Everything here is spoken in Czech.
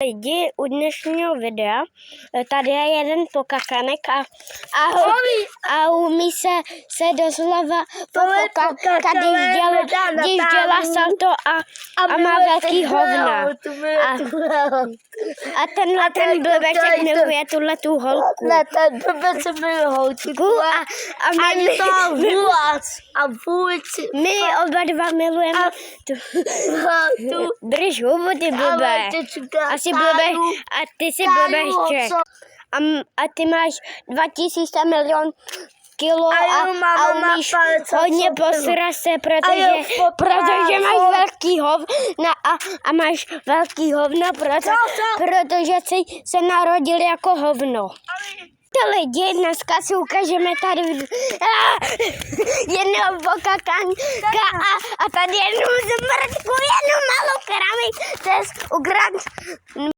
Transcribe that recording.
lidi, u dnešního videa tady je jeden pokakanek a umí se doslova popokat, když dělá salto a má velký hovna. A ten blbeček miluje tuhletu holku. Ne, ten blbec se miluje holčičku a my oba dva milujeme drž hubu, ty blbe. Asi blbeš, a ty jsi blbeček. A ty máš 2000 milion kilo a umíš hodně posrat se, protože máš velký hovna a máš velký hovno, protože jsi se narodil jako hovno. Lidi, dneska si ukážeme tady jednou pokakanka a tady jednu zmrtku, jednu malou keramik, to je